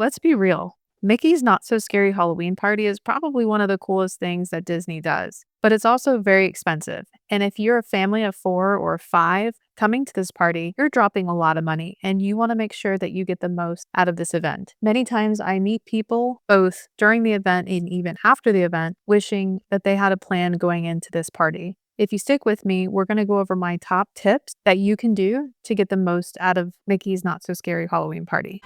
Let's be real. Mickey's Not So Scary Halloween Party is probably one of the coolest things that Disney does, but it's also very expensive. And if you're a family of 4 or 5 coming to this party, you're dropping a lot of money and you want to make sure that you get the most out of this event. Many times I meet people both during the event and even after the event wishing that they had a plan going into this party. If you stick with me, we're going to go over my top tips that you can do to get the most out of Mickey's Not So Scary Halloween Party.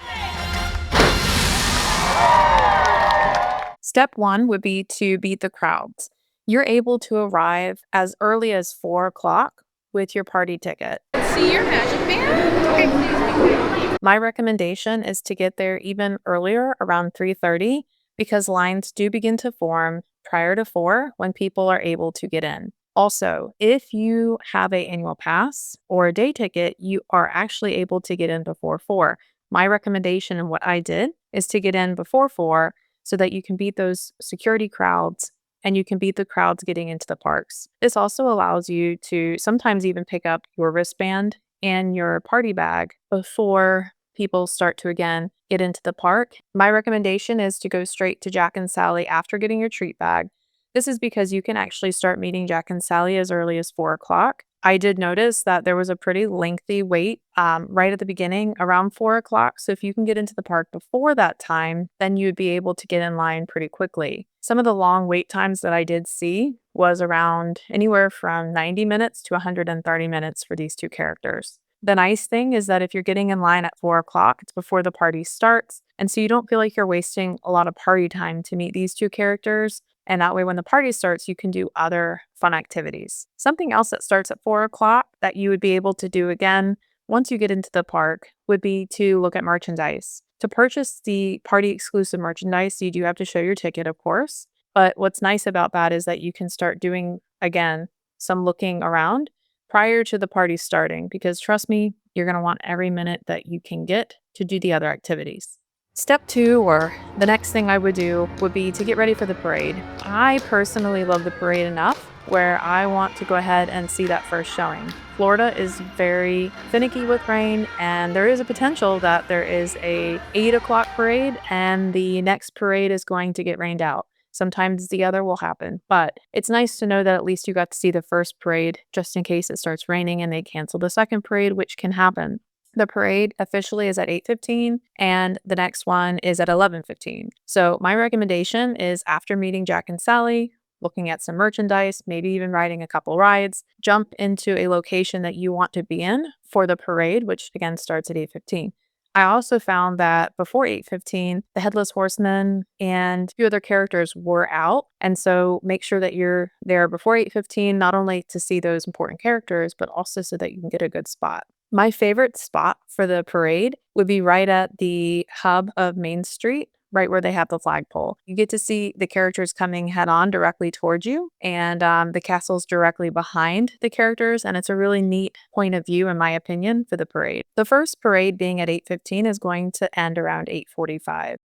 Step one would be to beat the crowds. You're able to arrive as early as 4 o'clock with your party ticket. See your magic band? Okay, please. My recommendation is to get there even earlier, around 3:30, because lines do begin to form prior to 4 when people are able to get in. Also, if you have an annual pass or a day ticket, you are actually able to get in before 4. My recommendation and what I did is to get in before 4 so that you can beat those security crowds and you can beat the crowds getting into the parks. This also allows you to sometimes even pick up your wristband and your party bag before people start to again get into the park. My recommendation is to go straight to Jack and Sally after getting your treat bag. This is because you can actually start meeting Jack and Sally as early as 4 o'clock. I did notice that there was a pretty lengthy wait right at the beginning around 4 o'clock. So if you can get into the park before that time, then you'd be able to get in line pretty quickly. Some of the long wait times that I did see was around anywhere from 90 minutes to 130 minutes for these two characters. The nice thing is that if you're getting in line at 4 o'clock, it's before the party starts. And so you don't feel like you're wasting a lot of party time to meet these two characters. And that way, when the party starts, you can do other fun activities. Something else that starts at 4 o'clock that you would be able to do again once you get into the park would be to look at merchandise. To purchase the party exclusive merchandise, you do have to show your ticket, of course. But what's nice about that is that you can start doing, again, some looking around prior to the party starting, because trust me, you're going to want every minute that you can get to do the other activities. Step 2, or the next thing I would do, would be to get ready for the parade. I personally love the parade enough where I want to go ahead and see that first showing. Florida is very finicky with rain, and there is a potential that there is a 8 o'clock parade and the next parade is going to get rained out. Sometimes the other will happen, but it's nice to know that at least you got to see the first parade just in case it starts raining and they cancel the second parade, which can happen. The parade officially is at 8:15 and the next one is at 11:15. So my recommendation is after meeting Jack and Sally, looking at some merchandise, maybe even riding a couple rides, jump into a location that you want to be in for the parade, which again starts at 8:15. I also found that before 8:15, the Headless Horseman and a few other characters were out. And so make sure that you're there before 8:15, not only to see those important characters, but also so that you can get a good spot. My favorite spot for the parade would be right at the hub of Main Street, right where they have the flagpole. You get to see the characters coming head on directly towards you, and the castle's directly behind the characters, and it's a really neat point of view, in my opinion, for the parade. The first parade being at 8:15 is going to end around 8:45.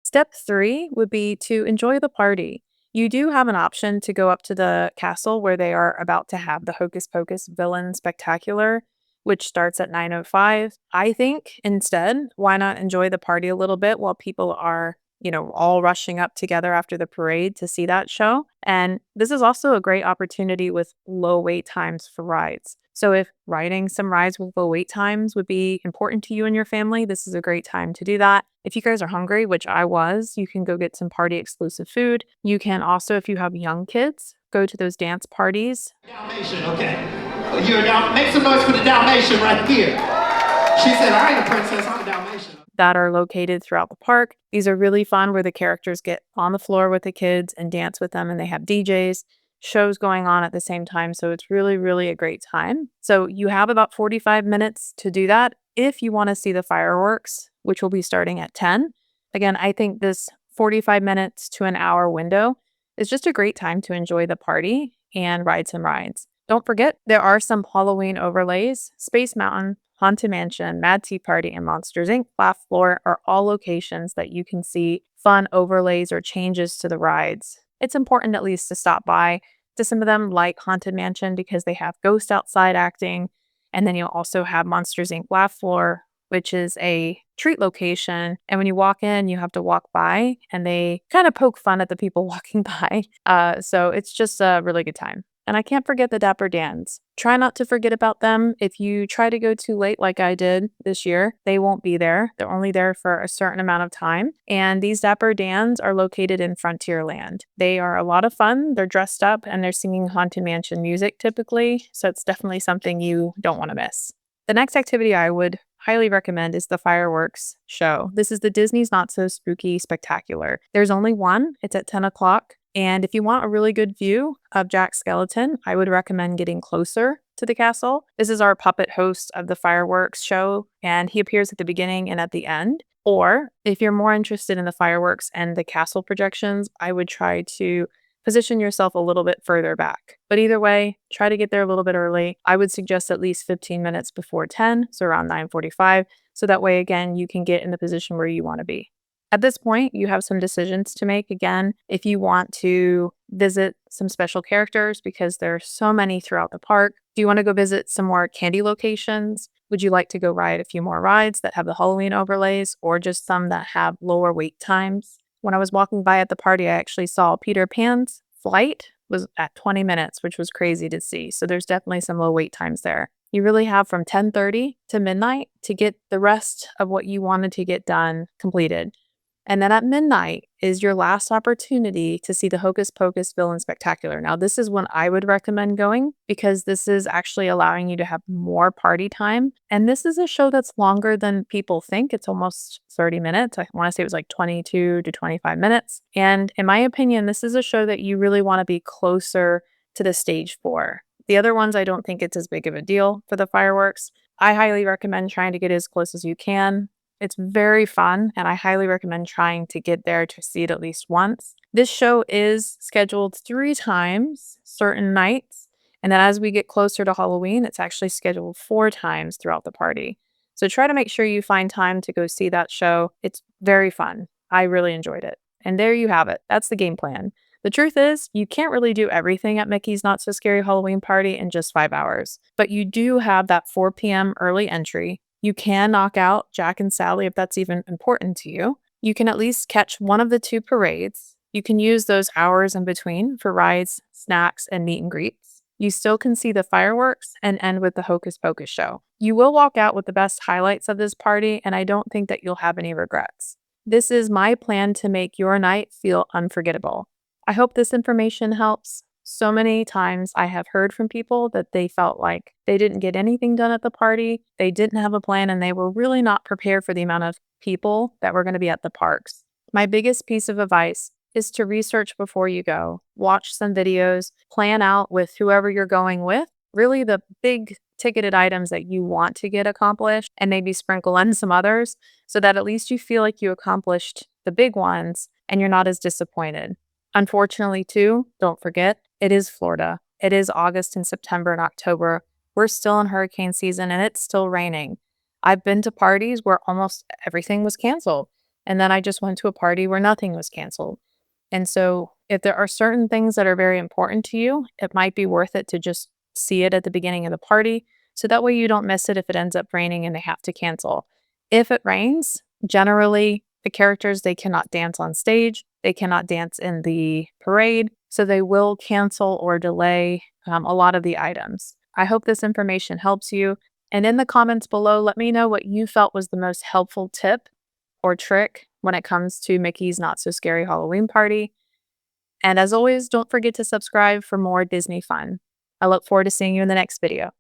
Step 3 would be to enjoy the party. You do have an option to go up to the castle where they are about to have the Hocus Pocus villain Spectacular, which starts at 9:05. I think instead, why not enjoy the party a little bit while people are, all rushing up together after the parade to see that show. And this is also a great opportunity with low wait times for rides. So if riding some rides with low wait times would be important to you and your family, this is a great time to do that. If you guys are hungry, which I was, you can go get some party exclusive food. You can also, if you have young kids, go to those dance parties. Dalmatian, okay. Make some noise for the Dalmatian right here. She said, I ain't a princess, I'm a Dalmatian. That are located throughout the park. These are really fun where the characters get on the floor with the kids and dance with them, and they have DJs, shows going on at the same time. So it's really, really a great time. So you have about 45 minutes to do that if you want to see the fireworks, which will be starting at 10. Again, I think this 45 minutes to an hour window is just a great time to enjoy the party and ride some rides. Don't forget, there are some Halloween overlays. Space Mountain, Haunted Mansion, Mad Tea Party, and Monsters Inc. Laugh Floor are all locations that you can see fun overlays or changes to the rides. It's important at least to stop by to some of them, like Haunted Mansion, because they have ghost outside acting. And then you'll also have Monsters Inc. Laugh Floor, which is a treat location. And when you walk in, you have to walk by, and they kind of poke fun at the people walking by. So it's just a really good time. And I can't forget the Dapper Dans. Try not to forget about them. If you try to go too late, like I did this year, they won't be there. They're only there for a certain amount of time. And these Dapper Dans are located in Frontierland. They are a lot of fun. They're dressed up and they're singing Haunted Mansion music typically. So it's definitely something you don't want to miss. The next activity I would highly recommend is the fireworks show. This is the Disney's Not So Spooky Spectacular. There's only one. It's at 10 o'clock. And if you want a really good view of Jack Skellington, I would recommend getting closer to the castle. This is our puppet host of the fireworks show, and he appears at the beginning and at the end. Or if you're more interested in the fireworks and the castle projections, I would try to position yourself a little bit further back. But either way, try to get there a little bit early. I would suggest at least 15 minutes before 10, so around 9:45, so that way, again, you can get in the position where you want to be. At this point, you have some decisions to make. Again, if you want to visit some special characters, because there are so many throughout the park. Do you want to go visit some more candy locations? Would you like to go ride a few more rides that have the Halloween overlays, or just some that have lower wait times? When I was walking by at the party, I actually saw Peter Pan's flight was at 20 minutes, which was crazy to see. So there's definitely some low wait times there. You really have from 10:30 to midnight to get the rest of what you wanted to get done completed. And then at midnight is your last opportunity to see the Hocus Pocus Villain Spectacular. Now, this is when I would recommend going, because this is actually allowing you to have more party time. And this is a show that's longer than people think. It's almost 30 minutes. I want to say it was like 22 to 25 minutes. And in my opinion, this is a show that you really want to be closer to the stage for. The other ones, I don't think it's as big of a deal for the fireworks. I highly recommend trying to get as close as you can. It's very fun, and I highly recommend trying to get there to see it at least once. This show is scheduled 3 times certain nights, and then as we get closer to Halloween, it's actually scheduled 4 times throughout the party. So try to make sure you find time to go see that show. It's very fun. I really enjoyed it. And there you have it. That's the game plan. The truth is, you can't really do everything at Mickey's Not So Scary Halloween Party in just 5 hours, but you do have that 4 p.m. early entry. You can knock out Jack and Sally if that's even important to you. You can at least catch one of the 2 parades. You can use those hours in between for rides, snacks, and meet and greets. You still can see the fireworks and end with the Hocus Pocus show. You will walk out with the best highlights of this party, and I don't think that you'll have any regrets. This is my plan to make your night feel unforgettable. I hope this information helps. So many times I have heard from people that they felt like they didn't get anything done at the party, they didn't have a plan, and they were really not prepared for the amount of people that were going to be at the parks. My biggest piece of advice is to research before you go. Watch some videos, plan out with whoever you're going with, really the big ticketed items that you want to get accomplished, and maybe sprinkle in some others so that at least you feel like you accomplished the big ones and you're not as disappointed. Unfortunately, too, don't forget, it is Florida. It is August and September and October. We're still in hurricane season and it's still raining. I've been to parties where almost everything was canceled. And then I just went to a party where nothing was canceled. And so if there are certain things that are very important to you, it might be worth it to just see it at the beginning of the party. So that way you don't miss it if it ends up raining and they have to cancel. If it rains, generally the characters, they cannot dance on stage. They cannot dance in the parade. So they will cancel or delay a lot of the items. I hope this information helps you. And in the comments below, let me know what you felt was the most helpful tip or trick when it comes to Mickey's Not So Scary Halloween Party. And as always, don't forget to subscribe for more Disney fun. I look forward to seeing you in the next video.